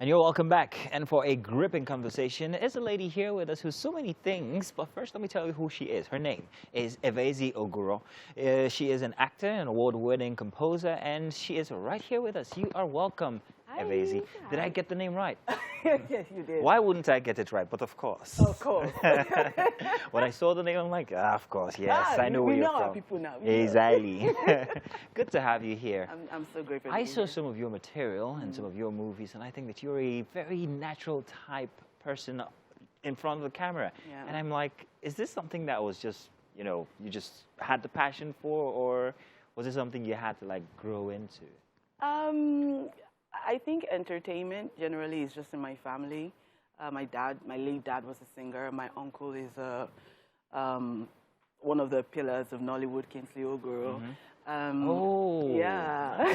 And you're welcome back. And for a gripping conversation, is a lady here with us who's so many things. But first, let me tell you who she is. Her name is Evaezi Ogoro. She is an actor, an award-winning composer, and she is right here with us. You are welcome, Evaezi. Did I get the name right? Yes, you did. Why wouldn't I get it right? But of course. Of course. When I saw the name, I'm like, of course, yes, I know where you're from. We know our people now. Exactly. Good to have you here. I'm so grateful. I saw some of your material and some of your movies, and I think that you're a very natural type person in front of the camera. Yeah. And I'm like, is this something that was just, you just had the passion for, or was it something you had to like grow into? I think entertainment generally is just in my family. My late dad was a singer. My uncle is one of the pillars of Nollywood, Ogoro. Yeah.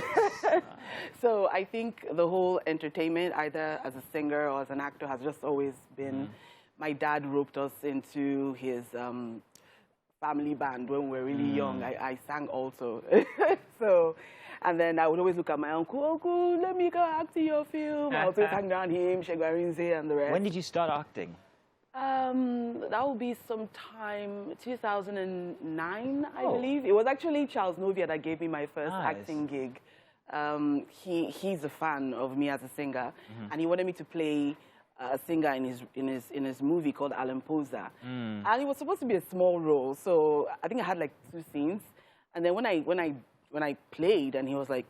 So I think the whole entertainment, either as a singer or as an actor, has just always been. My dad roped us into his family band when we were really young. I sang also. So. And then I would always look at my uncle, "Uncle, let me go act in your film." I would always hang around him, Shegwarinze and the rest. When did you start acting? That would be sometime 2009, I believe. It was actually Charles Novia that gave me my first acting gig. He's a fan of me as a singer, and he wanted me to play a singer in his movie called Alamposa. And it was supposed to be a small role, so I think I had like 2 scenes. And then when I played, and he was like,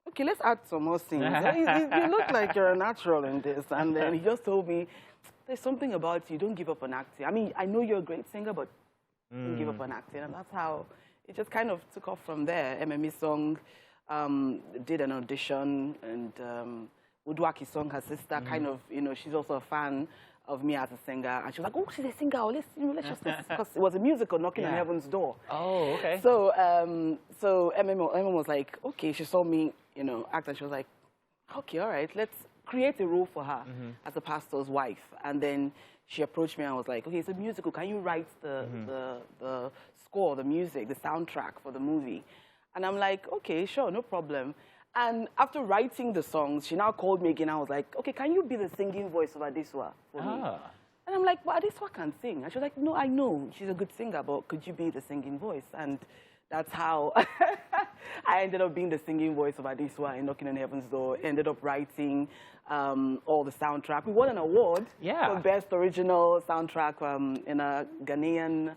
"Okay, let's add some more scenes. You look like you're a natural in this." And then he just told me, "There's something about you. Don't give up on acting. I mean, I know you're a great singer, but don't give up on acting." And that's how it just kind of took off from there. MME Song did an audition, and Udwaki Song, her sister, kind of, she's also a fan of me as a singer, and she was like, "Oh, she's a singer. Let's just," because it was a musical, Knocking on Heaven's Door. Oh, okay. So, so MM was like, okay, she saw me, act, and she was like, "Okay, all right, let's create a role for her as a pastor's wife." And then she approached me and was like, "Okay, it's a musical. Can you write the score, the music, the soundtrack for the movie?" And I'm like, "Okay, sure, no problem." And after writing the songs, she now called me again. I was like, "Okay, can you be the singing voice of Adeswa for me?" And I'm like, "But Adeswa can sing." And she was like, "No, I know. She's a good singer, but could you be the singing voice?" And that's how I ended up being the singing voice of Adeswa in Knocking on Heaven's Door. Ended up writing all the soundtrack. We won an award for Best Original Soundtrack in a Ghanaian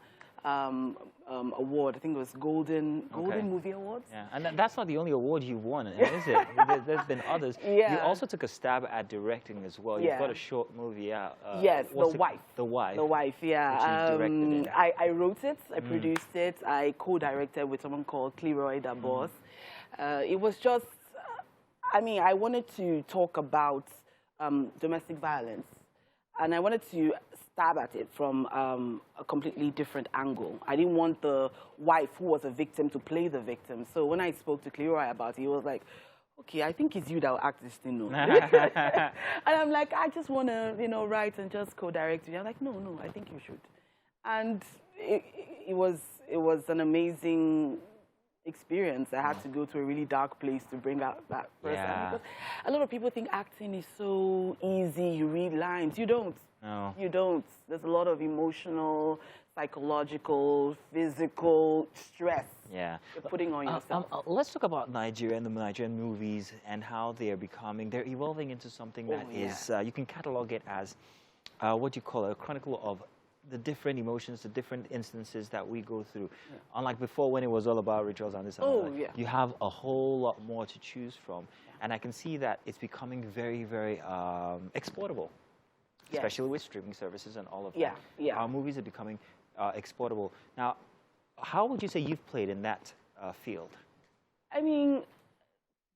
award. I think it was Golden Movie Awards. Yeah, and that's not the only award you won, is it? There's been others. Yeah. You also took a stab at directing as well. You've got a short movie out. Yes, The Wife. The Wife. The Wife, yeah. Which you directed it. I wrote it, I produced it, I co-directed with someone called Cleroy Dabos. It was just, I wanted to talk about domestic violence, and I wanted to stab at it from a completely different angle. I didn't want the wife who was a victim to play the victim. So when I spoke to Cleroy about it, he was like, "Okay, I think it's you that will act this thing." And I'm like, "I just want to, write and just co-direct it." I'm like, "No, I think you should." And it was an amazing experience. I had to go to a really dark place to bring out that person. Yeah. Because a lot of people think acting is so easy. You read lines. You don't. No. You don't. There's a lot of emotional, psychological, physical stress you're putting on yourself. Let's talk about Nigeria and the Nigerian movies and how they're evolving into something that is, you can catalog it as, what you call a chronicle of the different emotions, the different instances that we go through. Unlike before when it was all about rituals and this and that. You have a whole lot more to choose from. And I can see that it's becoming very, very exportable. Especially with streaming services and all of that. Our movies are becoming exportable. Now, how would you say you've played in that field? I mean,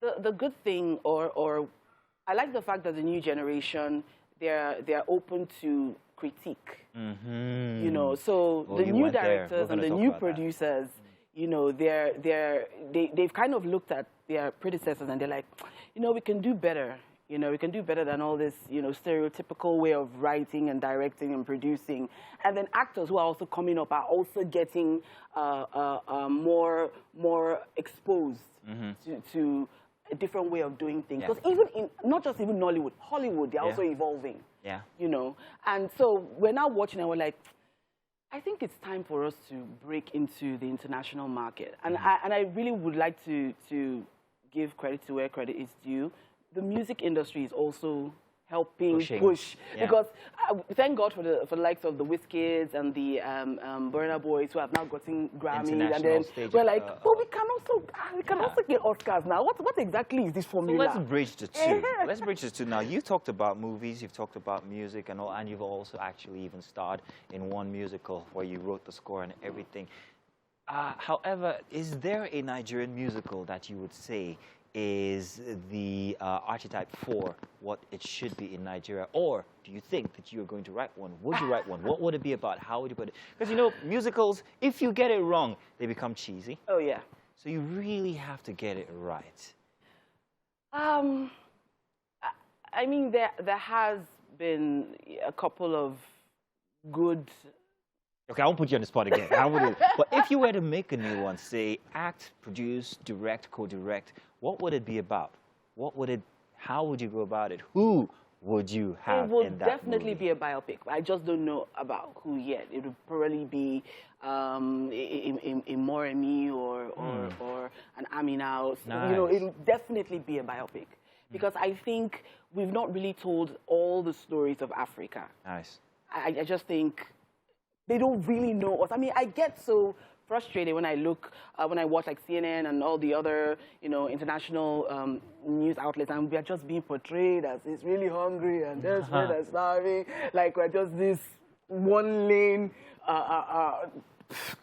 the good thing, or I like the fact that the new generation, they're open to critique. So the new directors and the new producers, they've kind of looked at their predecessors and they're like, we can do better. We can do better than all this, stereotypical way of writing and directing and producing. And then actors who are also coming up are also getting more exposed to a different way of doing things. Yeah. Because even in, not just even Nollywood, Hollywood, they're also evolving. Yeah. You know, and so we're now watching and we're like, I think it's time for us to break into the international market. And I really would like to give credit to where credit is due. The music industry is also helping push. Yeah. Because thank God for the likes of the Wizkids and the Burna Boys who have now gotten Grammys. And then we're like, but we can also get Oscars now. What exactly is this formula? So let's bridge the two. Let's bridge the two. Now, you talked about movies, you've talked about music and all, and you've also actually even starred in one musical where you wrote the score and everything. However, is there a Nigerian musical that you would say is the archetype for what it should be in Nigeria? Or do you think that you're going to write one? Would you write one? What would it be about? How would you put it? Because, you know, musicals, if you get it wrong, they become cheesy. Oh, yeah. So you really have to get it right. I mean, there has been a couple of good... Okay, I won't put you on the spot again. But if you were to make a new one, say, act, produce, direct, co-direct, what would it be about? How would you go about it? Who would you have in that movie? It would definitely be a biopic. I just don't know about who yet. It would probably be a Moremi or an Amina. Nice. You know, it would definitely be a biopic. Because I think we've not really told all the stories of Africa. Nice. I just think they don't really know us. I mean, I get so frustrated when I watch like CNN and all the other, you know, international news outlets, and we are just being portrayed as it's really hungry and desperate and starving, like we're just this one lane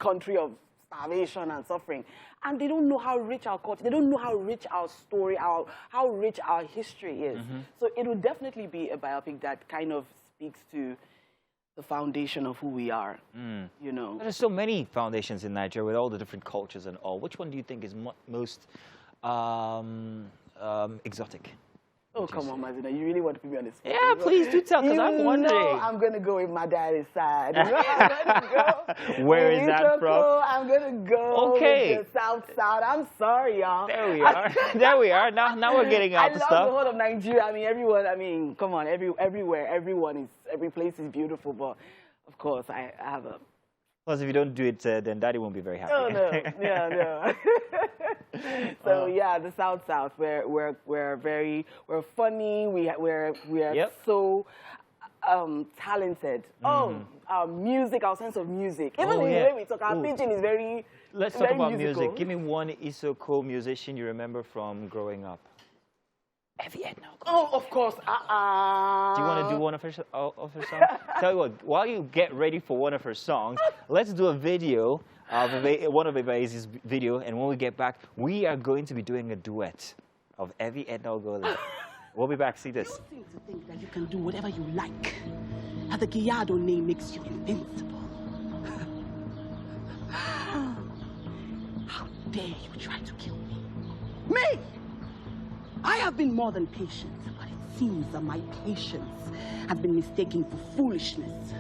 country of starvation and suffering. And they don't know how rich our culture, they don't know how rich our story, how rich our history is. So it would definitely be a biopic that kind of speaks to the foundation of who we are, you know. There's so many foundations in Nigeria with all the different cultures and all. Which one do you think is most exotic? Oh, come on, Mazina, you really want to put me on this spot? Yeah, please do tell, because I'm wondering. No, I'm going to go with my daddy's side. You know, I'm going to go. Where is that from? I'm going to go with the South. I'm sorry, y'all. There we are. There we are. Now we're getting out the stuff. I love the whole of Nigeria. I mean, everyone, come on, everywhere, every place is beautiful, but of course, I have a... Plus, if you don't do it, then Daddy won't be very happy. Oh, no. Yeah, no. So yeah, the South. We're funny. We're so talented. Our music, our sense of music. Even the way we talk, our pidgin is very. Let's talk about music. Give me one Isoko musician you remember from growing up. Evaezi Ogoro. Oh, of course. Do you want to do one of her songs? Tell you what, while you get ready for one of her songs, let's do a video of one of Evaezi's video, and when we get back, we are going to be doing a duet of Evaezi Ogoro. We'll be back. See this. You seem to think that you can do whatever you like. That the Guyado name makes you invincible. How dare you try to kill me? Me! I have been more than patient, but it seems that my patience has been mistaken for foolishness.